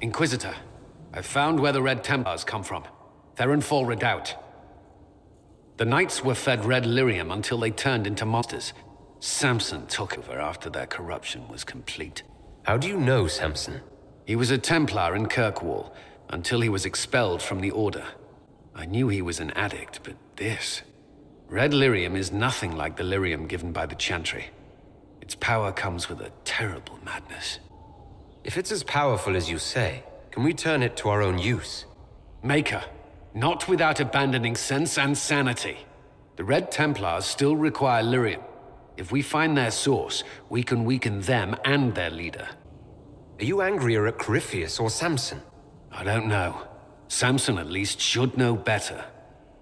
Inquisitor, I've found where the Red Templars come from. Therenfall Redoubt. The Knights were fed red lyrium until they turned into monsters. Samson took over after their corruption was complete. How do you know Samson? He was a Templar in Kirkwall, until he was expelled from the Order. I knew he was an addict, but this... Red lyrium is nothing like the lyrium given by the Chantry. Its power comes with a terrible madness. If it's as powerful as you say, can we turn it to our own use? Maker, not without abandoning sense and sanity. The Red Templars still require lyrium. If we find their source, we can weaken them and their leader. Are you angrier at Corypheus or Samson? I don't know. Samson at least should know better.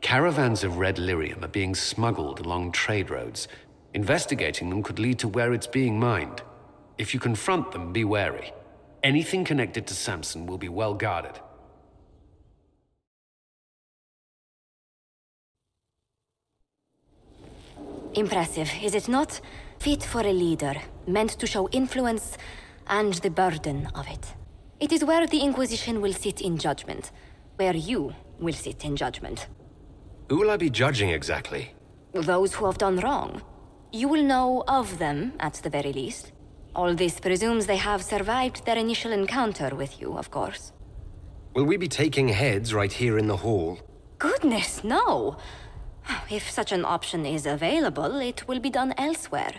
Caravans of red lyrium are being smuggled along trade roads. Investigating them could lead to where it's being mined. If you confront them, be wary. Anything connected to Samson will be well guarded. Impressive, is it not? Fit for a leader, meant to show influence and the burden of it. It is where the Inquisition will sit in judgment, where you will sit in judgment. Who will I be judging exactly? Those who have done wrong. You will know of them, at the very least. All this presumes they have survived their initial encounter with you, of course. Will we be taking heads right here in the hall? Goodness, no! If such an option is available, it will be done elsewhere.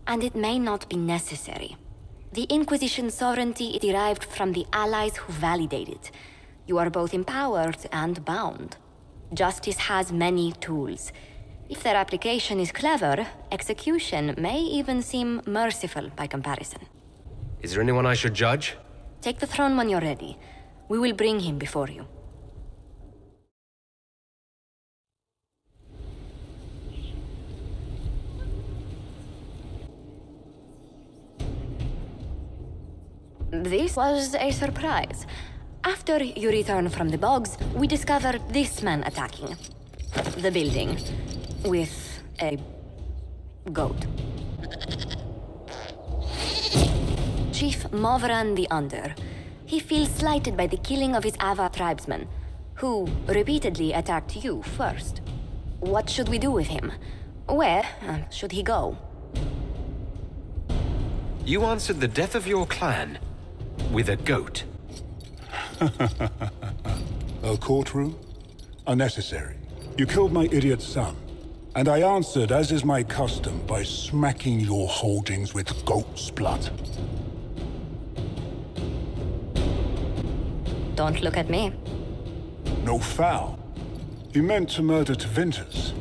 And it may not be necessary. The Inquisition's sovereignty is derived from the allies who validate it. You are both empowered and bound. Justice has many tools. If their application is clever, execution may even seem merciful by comparison. Is there anyone I should judge? Take the throne when you're ready. We will bring him before you. This was a surprise. After you return from the bogs, we discovered this man attacking the building with a goat. Chief Movran the Under. He feels slighted by the killing of his Ava tribesmen, who repeatedly attacked you first. What should we do with him? Where should he go? You answered the death of your clan with a goat. A courtroom? Unnecessary. You killed my idiot son, and I answered, as is my custom, by smacking your holdings with goat's blood. Don't look at me. No foul. You meant to murder Tevinters,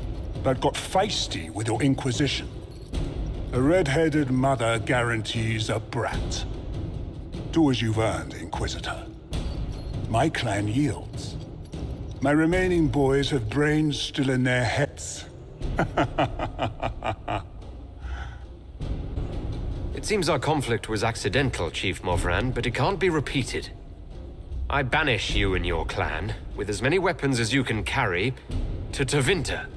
but got feisty with your Inquisition. A red-headed mother guarantees a brat. Do as you've earned, Inquisitor. My clan yields. My remaining boys have brains still in their heads. It seems our conflict was accidental, Chief Movran, but it can't be repeated. I banish you and your clan, with as many weapons as you can carry, to Tevinter.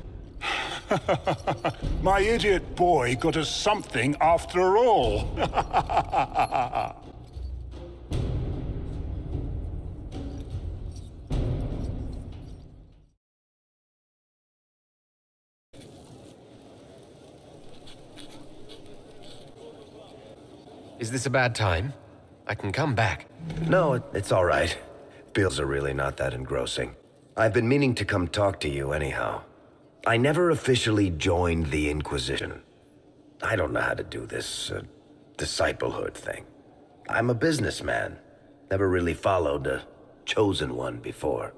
My idiot boy got us something after all. Is this a bad time? I can come back. No, it's all right. Bills are really not that engrossing. I've been meaning to come talk to you anyhow. I never officially joined the Inquisition. I don't know how to do this, disciplehood thing. I'm a businessman. Never really followed a chosen one before.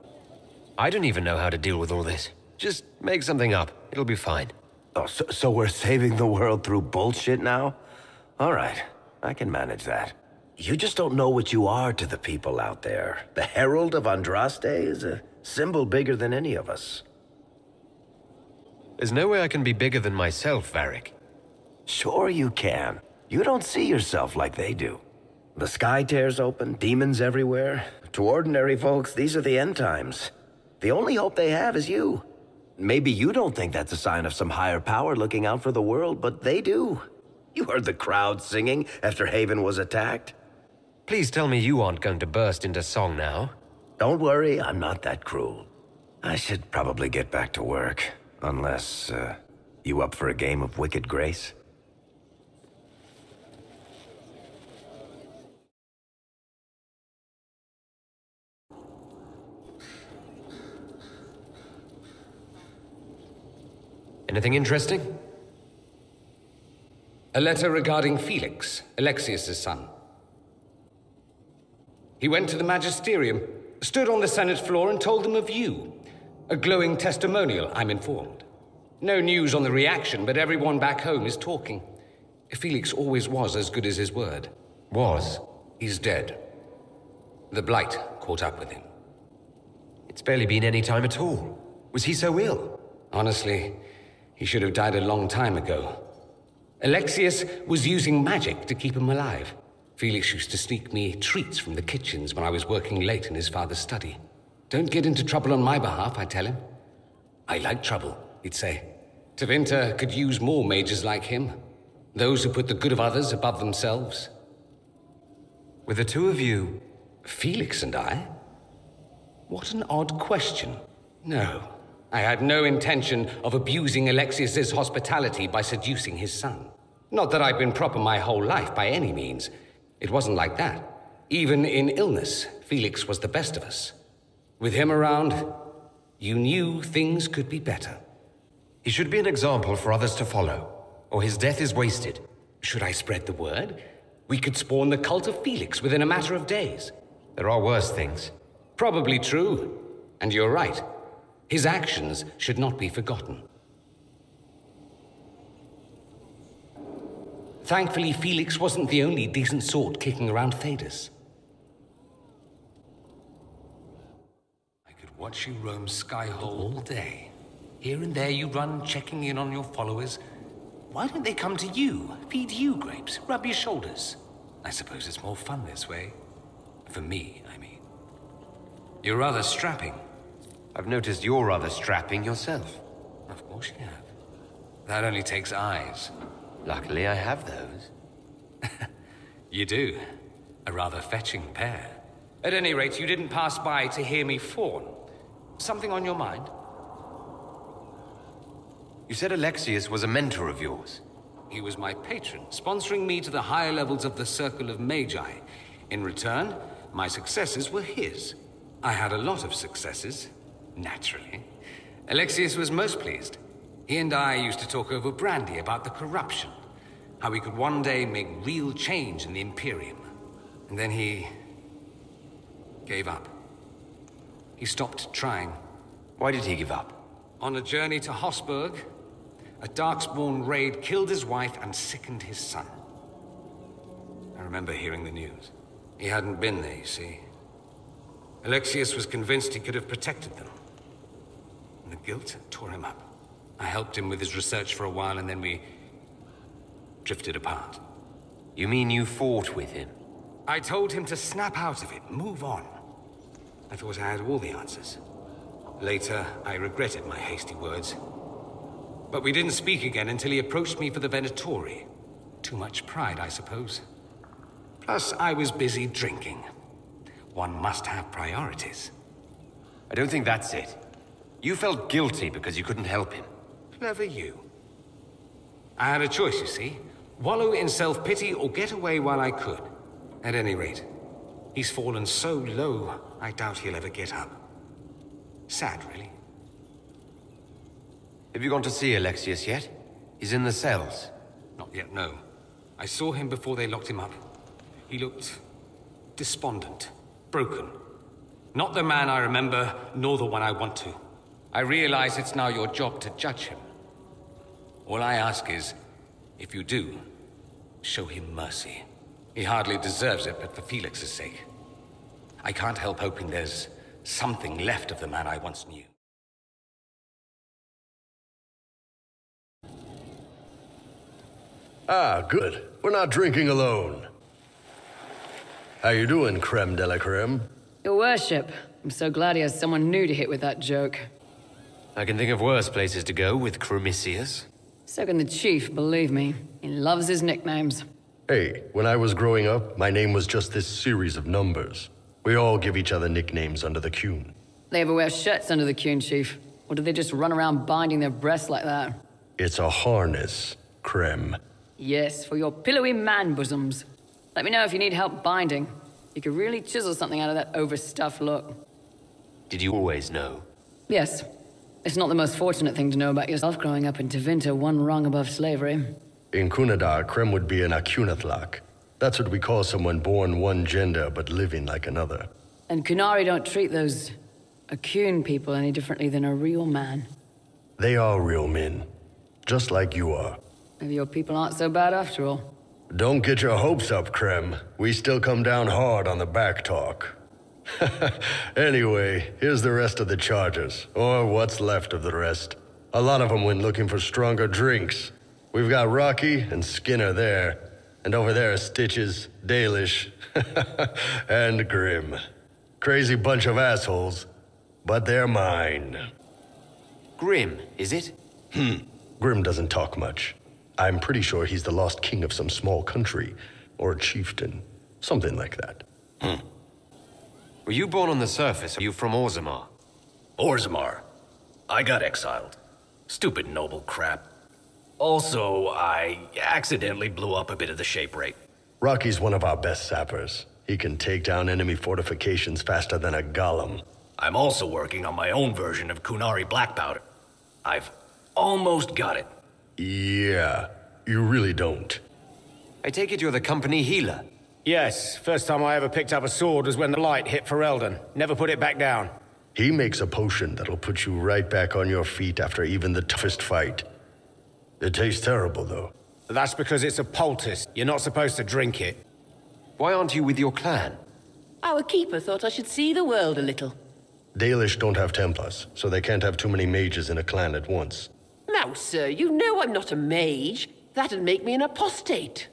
I don't even know how to deal with all this. Just make something up. It'll be fine. Oh, so we're saving the world through bullshit now? All right, I can manage that. You just don't know what you are to the people out there. The Herald of Andraste is a symbol bigger than any of us. There's no way I can be bigger than myself, Varric. Sure you can. You don't see yourself like they do. The sky tears open, demons everywhere. To ordinary folks, these are the end times. The only hope they have is you. Maybe you don't think that's a sign of some higher power looking out for the world, but they do. You heard the crowd singing after Haven was attacked. Please tell me you aren't going to burst into song now. Don't worry, I'm not that cruel. I should probably get back to work. Unless, you up for a game of Wicked Grace? Anything interesting? A letter regarding Felix, Alexius' son. He went to the Magisterium, stood on the Senate floor and told them of you. A glowing testimonial, I'm informed. No news on the reaction, but everyone back home is talking. Felix always was as good as his word. Was? He's dead. The blight caught up with him. It's barely been any time at all. Was he so ill? Honestly, he should have died a long time ago. Alexius was using magic to keep him alive. Felix used to sneak me treats from the kitchens when I was working late in his father's study. Don't get into trouble on my behalf, I tell him. I like trouble, he'd say. Tevinter could use more mages like him. Those who put the good of others above themselves. With the two of you... Felix and I? What an odd question. No, I had no intention of abusing Alexius's hospitality by seducing his son. Not that I've been proper my whole life by any means. It wasn't like that. Even in illness, Felix was the best of us. With him around, you knew things could be better. He should be an example for others to follow, or his death is wasted. Should I spread the word? We could spawn the cult of Felix within a matter of days. There are worse things. Probably true. And you're right. His actions should not be forgotten. Thankfully, Felix wasn't the only decent sort kicking around Thedas. I could watch you roam Skyhole all day. Here and there you run, checking in on your followers. Why don't they come to you, feed you grapes, rub your shoulders? I suppose it's more fun this way. For me, I mean. You're rather strapping. I've noticed you're rather strapping yourself. Of course you have. That only takes eyes. Luckily, I have those. You do. A rather fetching pair. At any rate, you didn't pass by to hear me fawn. Something on your mind? You said Alexius was a mentor of yours. He was my patron, sponsoring me to the higher levels of the Circle of Magi. In return, my successes were his. I had a lot of successes, naturally. Alexius was most pleased. He and I used to talk over brandy about the corruption, how we could one day make real change in the Imperium. And then he gave up. He stopped trying. Why did he give up? On a journey to Hossberg, a Darkspawn raid killed his wife and sickened his son. I remember hearing the news. He hadn't been there, you see. Alexius was convinced he could have protected them. And the guilt tore him up. I helped him with his research for a while, and then we drifted apart. You mean you fought with him? I told him to snap out of it, move on. I thought I had all the answers. Later, I regretted my hasty words. But we didn't speak again until he approached me for the Venatori. Too much pride, I suppose. Plus, I was busy drinking. One must have priorities. I don't think that's it. You felt guilty because you couldn't help him. Clever you. I had a choice, you see. Wallow in self-pity or get away while I could. At any rate, he's fallen so low, I doubt he'll ever get up. Sad, really. Have you gone to see Alexius yet? He's in the cells. Not yet, no. I saw him before they locked him up. He looked despondent, broken. Not the man I remember, nor the one I want to. I realize it's now your job to judge him. All I ask is, if you do, show him mercy. He hardly deserves it, but for Felix's sake. I can't help hoping there's something left of the man I once knew. Ah, good. We're not drinking alone. How you doing, creme de la creme? Your worship, I'm so glad he has someone new to hit with that joke. I can think of worse places to go with Cremisius. So can the chief, believe me. He loves his nicknames. Hey, when I was growing up, my name was just this series of numbers. We all give each other nicknames under the Qun. They ever wear shirts under the Qun, Chief? Or do they just run around binding their breasts like that? It's a harness, Krem. Yes, for your pillowy man bosoms. Let me know if you need help binding. You could really chisel something out of that overstuffed look. Did you always know? Yes. It's not the most fortunate thing to know about yourself growing up in Tevinter, one rung above slavery. In Kunadar, Krem would be an Akunathlak. That's what we call someone born one gender but living like another. And Kunari don't treat those Akun people any differently than a real man. They are real men. Just like you are. Maybe your people aren't so bad after all. Don't get your hopes up, Krem. We still come down hard on the back talk. Anyway, here's the rest of the charges. Or what's left of the rest. A lot of them went looking for stronger drinks. We've got Rocky and Skinner there. And over there are Stitches, Dalish, and Grim. Crazy bunch of assholes, but they're mine. Grim, is it? Grim doesn't talk much. I'm pretty sure he's the lost king of some small country, or a chieftain. Something like that. Were you born on the surface, or are you from Orzammar? Orzammar. I got exiled. Stupid noble crap. Also, I accidentally blew up a bit of the shape rate. Rocky's one of our best sappers. He can take down enemy fortifications faster than a golem. I'm also working on my own version of Kunari black powder. I've almost got it. Yeah, you really don't. I take it you're the company healer? Yes, first time I ever picked up a sword was when the light hit Ferelden. Never put it back down. He makes a potion that'll put you right back on your feet after even the toughest fight. It tastes terrible, though. That's because it's a poultice. You're not supposed to drink it. Why aren't you with your clan? Our keeper thought I should see the world a little. Dalish don't have Templars, so they can't have too many mages in a clan at once. Now, sir, you know I'm not a mage. That'd make me an apostate.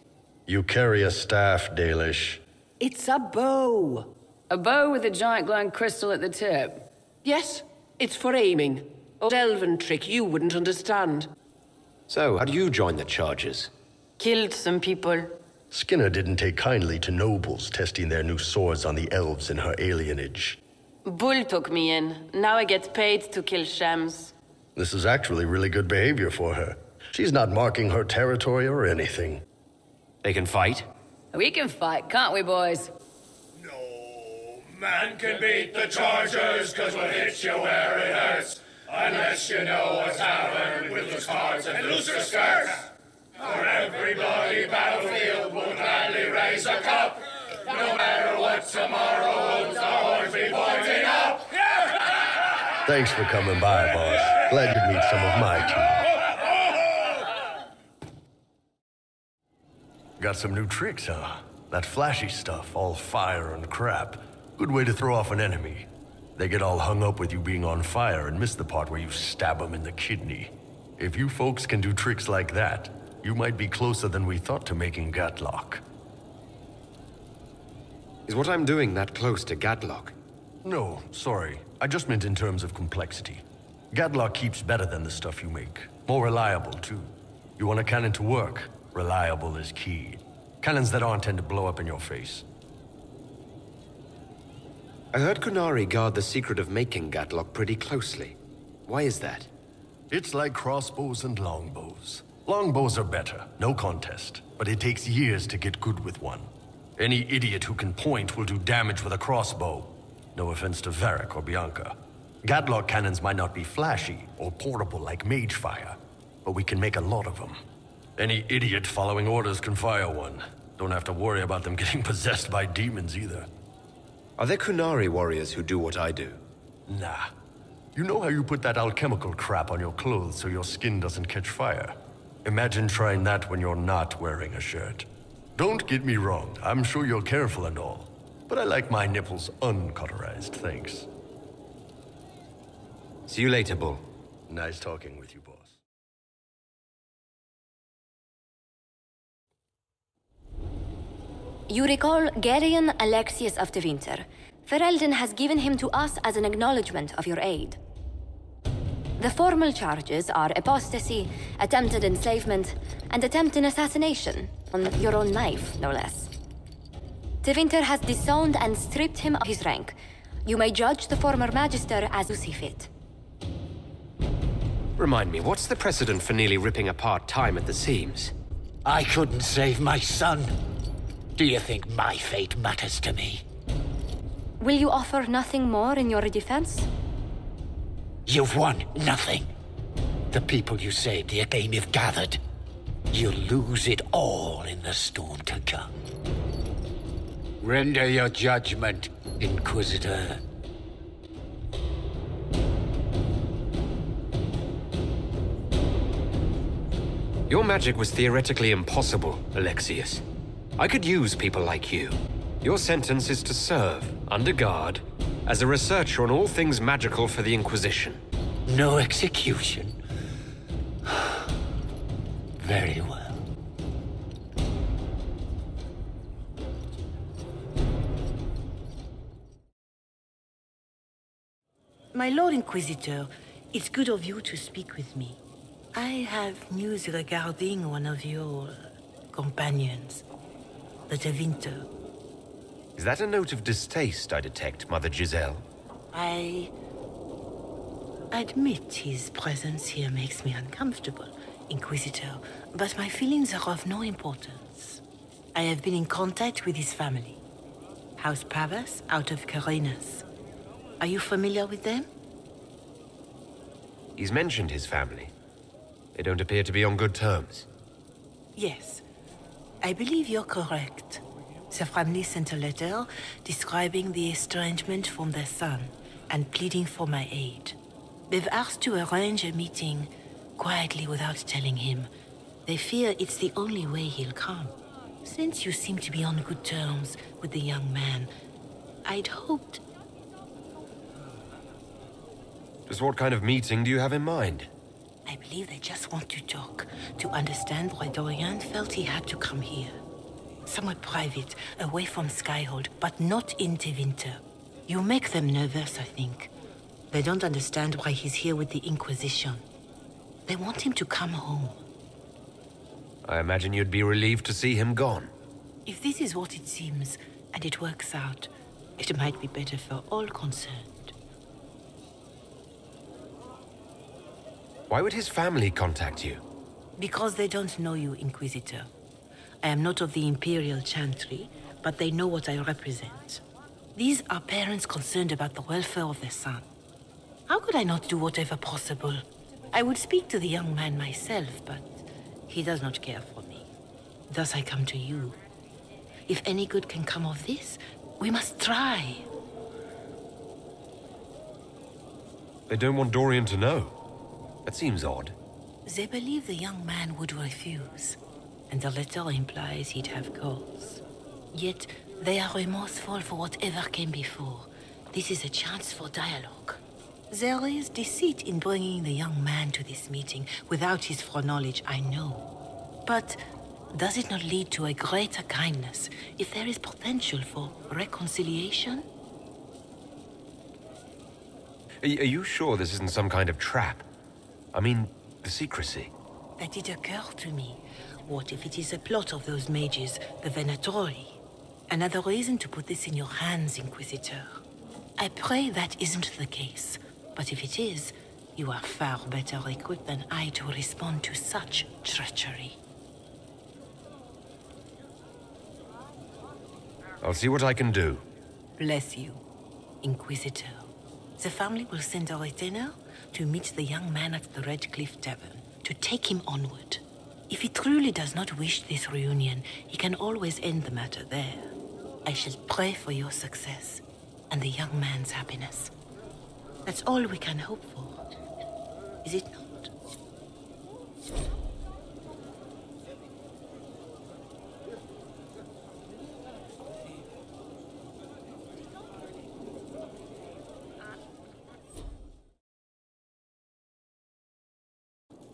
You carry a staff, Dalish. It's a bow. A bow with a giant glowing crystal at the tip. Yes, it's for aiming. Old elven trick you wouldn't understand. So, how do you join the charges? Killed some people. Skinner didn't take kindly to nobles testing their new swords on the elves in her alienage. Bull took me in. Now I get paid to kill shams. This is actually really good behavior for her. She's not marking her territory or anything. They can fight? We can fight, can't we, boys? No man can beat the chargers, cause we'll hit you where it hurts. Unless you know a tavern with loose cards and looser skirts. For everybody battlefield will gladly raise a cup. No matter what tomorrow holds, our horns be pointing up. Thanks for coming by, boss. Glad you'd meet some of my team. Got some new tricks, huh? That flashy stuff, all fire and crap. Good way to throw off an enemy. They get all hung up with you being on fire and miss the part where you stab them in the kidney. If you folks can do tricks like that, you might be closer than we thought to making Gatlock. Is what I'm doing that close to Gatlock? No, sorry. I just meant in terms of complexity. Gatlock keeps better than the stuff you make. More reliable, too. You want a cannon to work? Reliable is key. Cannons that aren't tend to blow up in your face. I heard Kunari guard the secret of making Gatlock pretty closely. Why is that? It's like crossbows and longbows. Longbows are better, no contest. But it takes years to get good with one. Any idiot who can point will do damage with a crossbow. No offense to Varric or Bianca. Gatlock cannons might not be flashy or portable like mage fire, but we can make a lot of them. Any idiot following orders can fire one. Don't have to worry about them getting possessed by demons either. Are there Kunari warriors who do what I do? Nah. You know how you put that alchemical crap on your clothes so your skin doesn't catch fire? Imagine trying that when you're not wearing a shirt. Don't get me wrong, I'm sure you're careful and all. But I like my nipples uncauterized, thanks. See you later, Bull. Nice talking with you, boss. You recall Gerion Alexius of Tevinter. Ferelden has given him to us as an acknowledgement of your aid. The formal charges are apostasy, attempted enslavement, and attempted assassination, on your own knife, no less. Tevinter has disowned and stripped him of his rank. You may judge the former Magister as you see fit. Remind me, what's the precedent for nearly ripping apart time at the seams? I couldn't save my son. Do you think my fate matters to me? Will you offer nothing more in your defense? You've won nothing. The people you saved, the game you've gathered. You'll lose it all in the storm to come. Render your judgment, Inquisitor. Your magic was theoretically impossible, Alexius. I could use people like you. Your sentence is to serve, under guard, as a researcher on all things magical for the Inquisition. No execution. Very well. My Lord Inquisitor, it's good of you to speak with me. I have news regarding one of your companions, the Tevinter. Is that a note of distaste I detect, Mother Giselle? I admit his presence here makes me uncomfortable, Inquisitor, but my feelings are of no importance. I have been in contact with his family. House Pavas, out of Carenas. Are you familiar with them? He's mentioned his family. They don't appear to be on good terms. Yes. I believe you're correct. The family sent a letter describing the estrangement from their son and pleading for my aid. They've asked to arrange a meeting quietly without telling him. They fear it's the only way he'll come. Since you seem to be on good terms with the young man, I'd hoped... Just what kind of meeting do you have in mind? I believe they just want to talk, to understand why Dorian felt he had to come here. Somewhere private, away from Skyhold, but not in Tevinter. You make them nervous, I think. They don't understand why he's here with the Inquisition. They want him to come home. I imagine you'd be relieved to see him gone. If this is what it seems, and it works out, it might be better for all concerned. Why would his family contact you? Because they don't know you, Inquisitor. I am not of the Imperial Chantry, but they know what I represent. These are parents concerned about the welfare of their son. How could I not do whatever possible? I would speak to the young man myself, but he does not care for me. Thus I come to you. If any good can come of this, we must try. They don't want Dorian to know. That seems odd. They believe the young man would refuse, and the letter implies he'd have cause. Yet, they are remorseful for whatever came before. This is a chance for dialogue. There is deceit in bringing the young man to this meeting without his foreknowledge, I know. But does it not lead to a greater kindness if there is potential for reconciliation? Are you sure this isn't some kind of trap? I mean, the secrecy. That did occur to me. What if it is a plot of those mages, the Venatori? Another reason to put this in your hands, Inquisitor. I pray that isn't the case. But if it is, you are far better equipped than I to respond to such treachery. I'll see what I can do. Bless you, Inquisitor. The family will send a retainer to meet the young man at the Red Cliff Tavern, to take him onward. If he truly does not wish this reunion, he can always end the matter there. I shall pray for your success, and the young man's happiness. That's all we can hope for, is it not?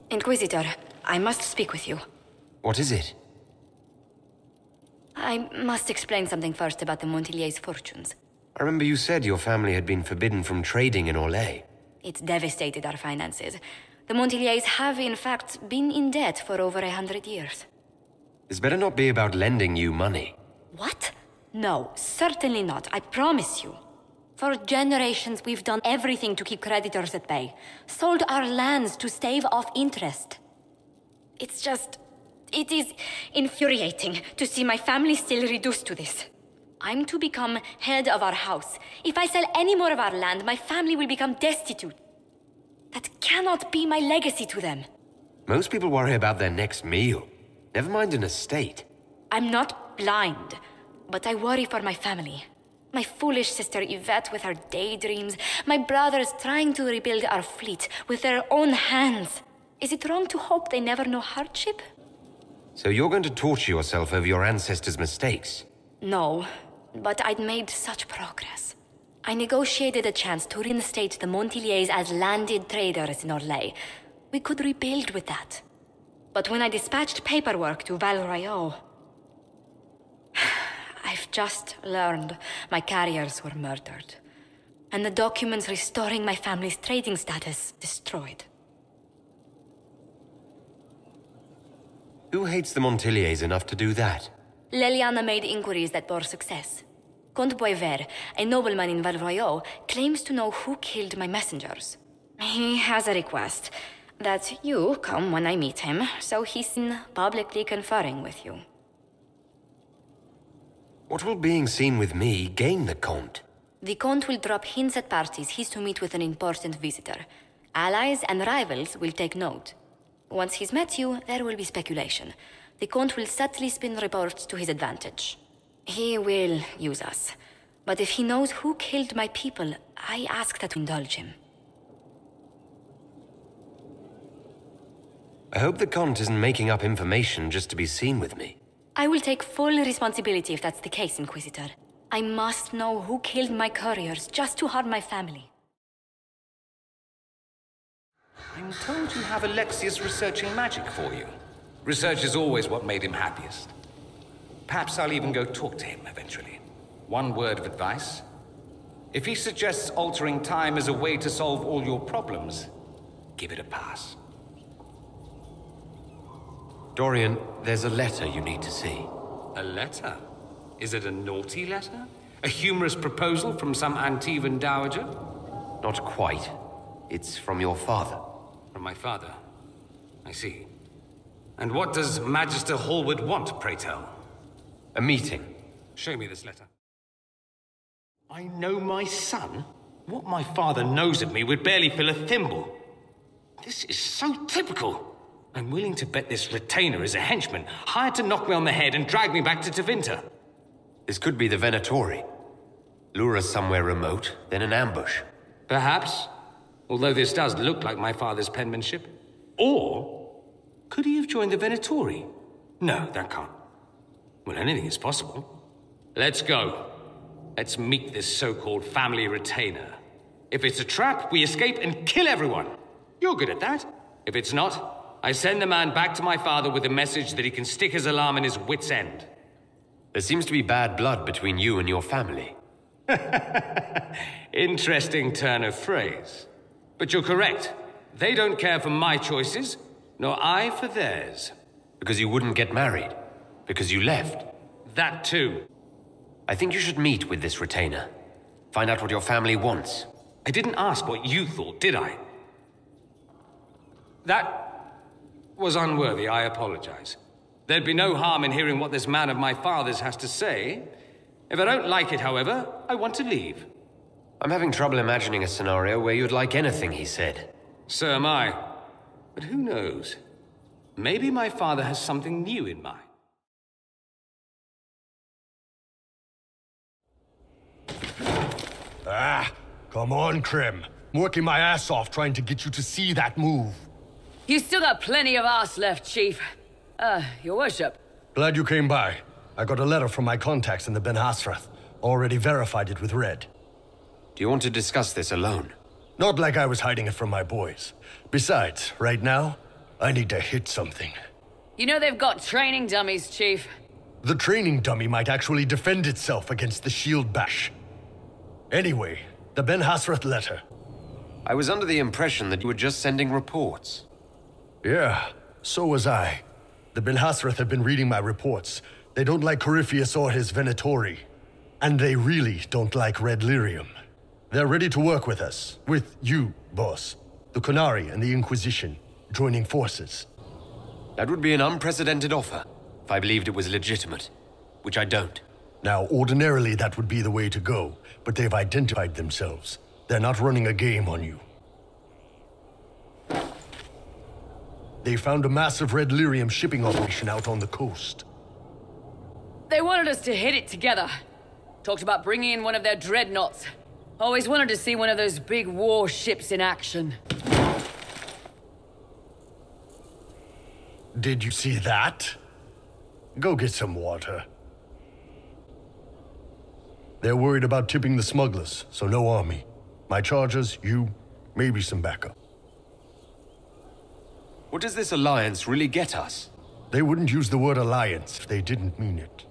Inquisitor, I must speak with you. What is it? I must explain something first about the Montilier's fortunes. I remember you said your family had been forbidden from trading in Orlais. It devastated our finances. The Montiliers have, in fact, been in debt for over 100 years. This better not be about lending you money. What? No, certainly not, I promise you. For generations, we've done everything to keep creditors at bay. Sold our lands to stave off interest. It's just... it is infuriating to see my family still reduced to this. I'm to become head of our house. If I sell any more of our land, my family will become destitute. That cannot be my legacy to them. Most people worry about their next meal. Never mind an estate. I'm not blind, but I worry for my family. My foolish sister Yvette with her daydreams. My brothers trying to rebuild our fleet with their own hands. Is it wrong to hope they never know hardship? So you're going to torture yourself over your ancestors' mistakes? No, but I'd made such progress. I negotiated a chance to reinstate the Montiliers as landed traders in Orlais. We could rebuild with that. But when I dispatched paperwork to Val Royeaux, I've just learned my carriers were murdered, and the documents restoring my family's trading status destroyed. Who hates the Montiliers enough to do that? Leliana made inquiries that bore success. Comte Boisvert, a nobleman in Val Royeaux, claims to know who killed my messengers. He has a request that you come when I meet him, so he's publicly conferring with you. What will being seen with me gain the Comte? The Comte will drop hints at parties he's to meet with an important visitor. Allies and rivals will take note. Once he's met you, there will be speculation. The Comte will subtly spin reports to his advantage. He will use us. But if he knows who killed my people, I ask that you indulge him. I hope the Comte isn't making up information just to be seen with me. I will take full responsibility if that's the case, Inquisitor. I must know who killed my couriers just to harm my family. I'm told you have Alexius researching magic for you. Research is always what made him happiest. Perhaps I'll even go talk to him eventually. One word of advice. If he suggests altering time as a way to solve all your problems, give it a pass. Dorian, there's a letter you need to see. A letter? Is it a naughty letter? A humorous proposal from some Antivan dowager? Not quite. It's from your father. From my father? I see. And what does Magister Hallward want, pray tell? A meeting. Show me this letter. I know my son? What my father knows of me would barely fill a thimble. This is so typical. I'm willing to bet this retainer is a henchman, hired to knock me on the head and drag me back to Tevinter. This could be the Venatori. Lure us somewhere remote, then an ambush. Perhaps, although this does look like my father's penmanship. Or, could he have joined the Venatori? No, that can't. Well, anything is possible. Let's go. Let's meet this so-called family retainer. If it's a trap, we escape and kill everyone. You're good at that. If it's not, I send the man back to my father with a message that he can stick his alarm in his wit's end. There seems to be bad blood between you and your family. Interesting turn of phrase. But you're correct. They don't care for my choices, nor I for theirs. Because you wouldn't get married. Because you left. That too. I think you should meet with this retainer. Find out what your family wants. I didn't ask what you thought, did I? That was unworthy, I apologize. There'd be no harm in hearing what this man of my father's has to say. If I don't like it, however, I want to leave. I'm having trouble imagining a scenario where you'd like anything he said. So am I. But who knows? Maybe my father has something new in mind. Come on, Krim. I'm working my ass off trying to get you to see that move. You still got plenty of arse left, Chief. Your worship. Glad you came by. I got a letter from my contacts in the Ben Hasrath. Already verified it with Red. Do you want to discuss this alone? Not like I was hiding it from my boys. Besides, right now, I need to hit something. You know they've got training dummies, Chief. The training dummy might actually defend itself against the shield bash. Anyway, the Ben Hasrath letter. I was under the impression that you were just sending reports. Yeah, so was I. The Ben Hasrath have been reading my reports. They don't like Corypheus or his Venatori. And they really don't like Red Lyrium. They're ready to work with us. With you, boss. The Qunari and the Inquisition, joining forces. That would be an unprecedented offer, if I believed it was legitimate. Which I don't. Now, ordinarily that would be the way to go, but they've identified themselves. They're not running a game on you. They found a massive Red Lyrium shipping operation out on the coast. They wanted us to hit it together. Talked about bringing in one of their dreadnoughts. Always wanted to see one of those big warships in action. Did you see that? Go get some water. They're worried about tipping the smugglers, so no army. My chargers, you, maybe some backup. What does this alliance really get us? They wouldn't use the word alliance if they didn't mean it.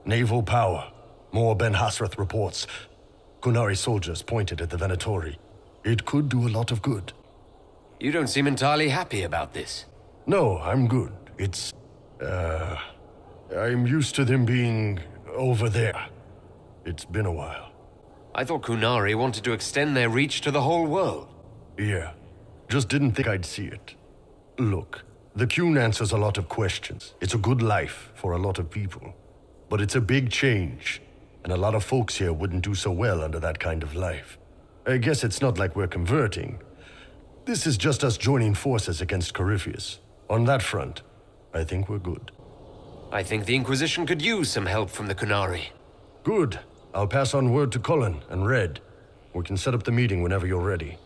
Naval power. More Ben Hasrath reports. Qunari soldiers pointed at the Venatori. It could do a lot of good. You don't seem entirely happy about this. No, I'm good. It's... I'm used to them being over there. It's been a while. I thought Qunari wanted to extend their reach to the whole world. Yeah. Just didn't think I'd see it. Look, the Qun answers a lot of questions. It's a good life for a lot of people. But it's a big change, and a lot of folks here wouldn't do so well under that kind of life. I guess it's not like we're converting. This is just us joining forces against Corypheus. On that front, I think we're good. I think the Inquisition could use some help from the Qunari. Good. I'll pass on word to Cullen and Red. We can set up the meeting whenever you're ready.